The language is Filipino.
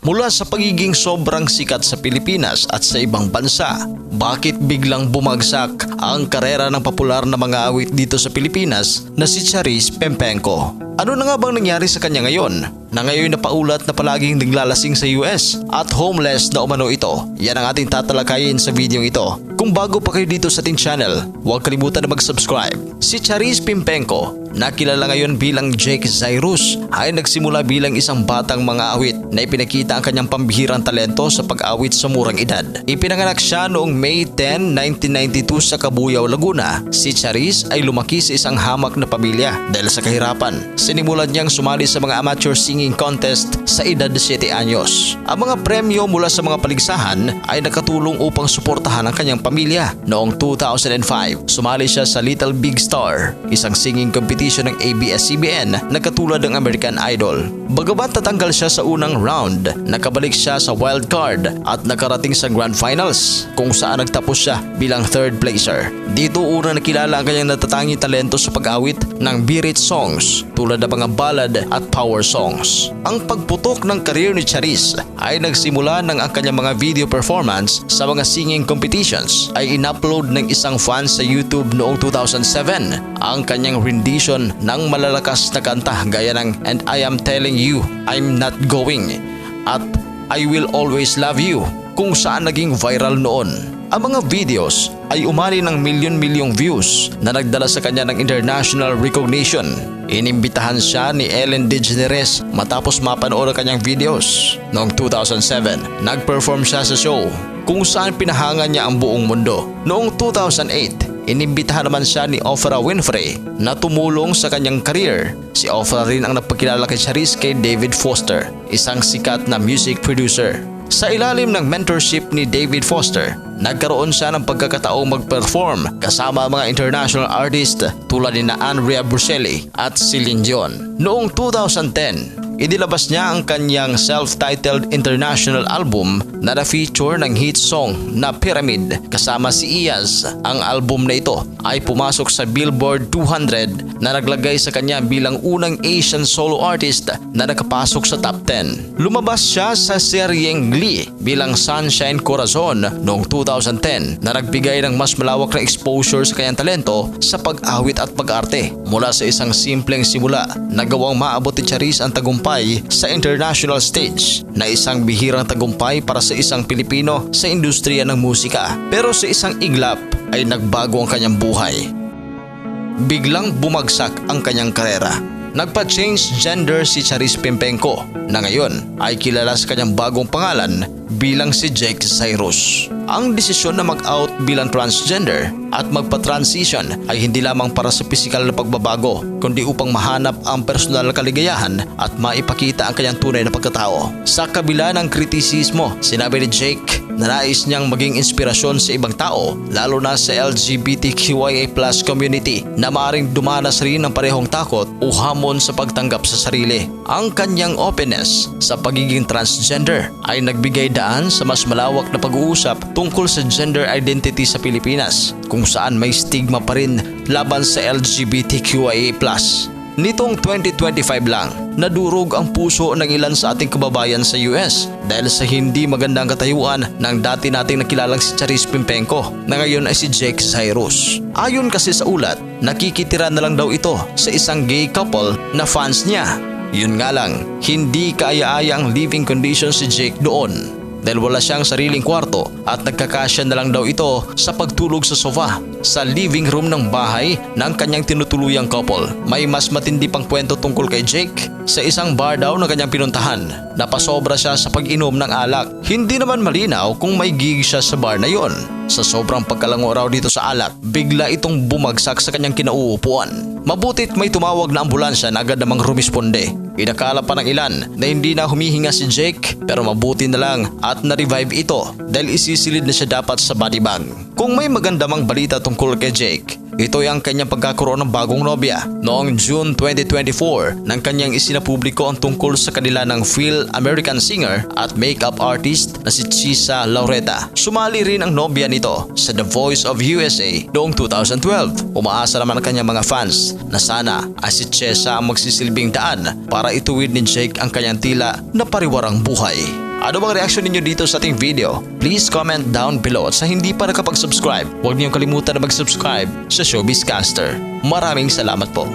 mula sa pagiging sobrang sikat sa Pilipinas at sa ibang bansa. Bakit biglang bumagsak ang karera ng popular na mang-aawit dito sa Pilipinas na si Charice Pempengco? Ano na nga bang nangyari sa kanya ngayon? Na ngayon napaulat na palaging naglalasing sa US at homeless na umano ito. Yan ang ating tatalakayin sa video ito. Kung bago pa kayo dito sa ating channel, huwag kalimutan na mag-subscribe. Si Charice Pempengco, na kilala ngayon bilang Jake Zyrus, ay nagsimula bilang isang batang mang-aawit na ipinakita ang kanyang pambihirang talento sa pag-awit sa murang edad. Ipinanganak siya noong May 10, 1992 sa Cabuyao, Laguna. Si Charice ay lumaki sa isang hamak na pamilya dahil sa kahirapan. Sinimulan niyang sumali sa mga amateur singing contest sa edad 7 anyos. Ang mga premyo mula sa mga paligsahan ay nakatulong upang suportahan ang kanyang pamilya. Noong 2005, sumali siya sa Little Big Star, isang singing competition ng ABS-CBN na katulad ng American Idol. Bagamat tatanggal siya sa unang round, nakabalik siya sa wild card at nakarating sa grand finals kung saan nagtapos siya bilang third placer. Dito una nakilala ang kanyang natatanging talento sa pag-awit ng birit songs tulad ng mga ballad at power songs. Ang pagputok ng career ni Charice ay nagsimula nang ang kanyang mga video performance sa mga singing competitions ay in-upload ng isang fan sa YouTube noong 2007. Ang kanyang rendition ng malalakas na kanta gaya ng And I Am Telling You I'm Not Going at I Will Always Love You, kung saan naging viral noon. Ang mga videos ay umani ng milyon-milyong views na nagdala sa kanya ng international recognition. Inimbitahan siya ni Ellen DeGeneres matapos mapanood ang kanyang videos. Noong 2007, nag-perform siya sa show kung saan pinahangan niya ang buong mundo. Noong 2008, inimbitahan naman siya ni Oprah Winfrey na tumulong sa kanyang career. Si Oprah rin ang nagpakilala kay Charice kay David Foster, isang sikat na music producer. Sa ilalim ng mentorship ni David Foster, nagkaroon siya ng pagkakataong mag-perform kasama mga international artist tulad ni Andrea Bocelli at Celine Dion. Noong 2010, inilabas niya ang kanyang self-titled international album na na-feature ng hit song na Pyramid kasama si Iyaz. Ang album na ito ay pumasok sa Billboard 200 na naglagay sa kanya bilang unang Asian solo artist na nakapasok sa top 10. Lumabas siya sa seryeng Glee bilang Sunshine Corazon noong 2010 na nagbigay ng mas malawak na exposure sa kanyang talento sa pag-awit at pag-arte. Mula sa isang simpleng simula, nagawang maabot ni Charice ang tagumpay sa international stage na isang bihirang tagumpay para sa isang Pilipino sa industriya ng musika. Pero sa isang iglap ay nagbago ang kanyang buhay. Biglang bumagsak ang kanyang karera. Nagpa-change gender si Charice Pempengco na ngayon ay kilala sa kanyang bagong pangalan bilang si Jake Zyrus. Ang desisyon na mag-out bilang transgender at magpa-transition ay hindi lamang para sa pisikal na pagbabago, kundi upang mahanap ang personal na kaligayahan at maipakita ang kanyang tunay na pagkatao. Sa kabila ng kritisismo, sinabi ni Jake na nais niyang maging inspirasyon sa ibang tao, lalo na sa LGBTQIA+ community na maaaring dumanas rin ng parehong takot o hamon sa pagtanggap sa sarili. Ang kanyang openness sa pagiging transgender ay nagbigay daan sa mas malawak na pag-uusap tungkol sa gender identity sa Pilipinas, kung saan may stigma pa rin laban sa LGBTQIA+. Nitong 2025 lang, nadurog ang puso ng ilan sa ating kababayan sa US dahil sa hindi magandang katayuan ng dati nating nakilalang si Charice Pempengco na ngayon ay si Jake Zyrus. Ayon kasi sa ulat, nakikitira na lang daw ito sa isang gay couple na fans niya. Yun nga lang, hindi kaaya-aya ang living conditions si Jake doon dahil wala siyang sariling kwarto at nagkakasya na lang daw ito sa pagtulog sa sofa sa living room ng bahay ng kanyang tinutuluyang couple. May mas matindi pang kwento tungkol kay Jake. Sa isang bar daw na kanyang pinuntahan, napasobra siya sa pag-inom ng alak. Hindi naman malinaw kung may gig siya sa bar na yon. Sa sobrang pagkalango raw dito sa alak, bigla itong bumagsak sa kanyang kinauupuan. Mabutit may tumawag na ambulansya na agad namang rumisponde. Inakala pa ng ilan na hindi na humihinga si Jake, pero mabuti na lang at na-revive ito dahil isisilid na siya dapat sa body bag. Kung may maganda mang balita tungkol kay Jake, ito ay ang kanyang pagkakaroon ng bagong nobya. Noong June 2024, nang kanyang isinapubliko ang tungkol sa kanila ng Phil-American singer at makeup artist na si Chisa Laureta. Sumali rin ang nobya nito sa The Voice of USA noong 2012. Umaasa naman ang kanyang mga fans na sana ay si Chisa ang magsisilbing daan para ituwid ni Jake ang kanyang tila na pariwarang buhay. Ano bang reaksyon ninyo dito sa ating video? Please comment down below at sa hindi pa nakapag-subscribe, huwag niyong kalimutan na mag-subscribe sa Showbiz Caster. Maraming salamat po.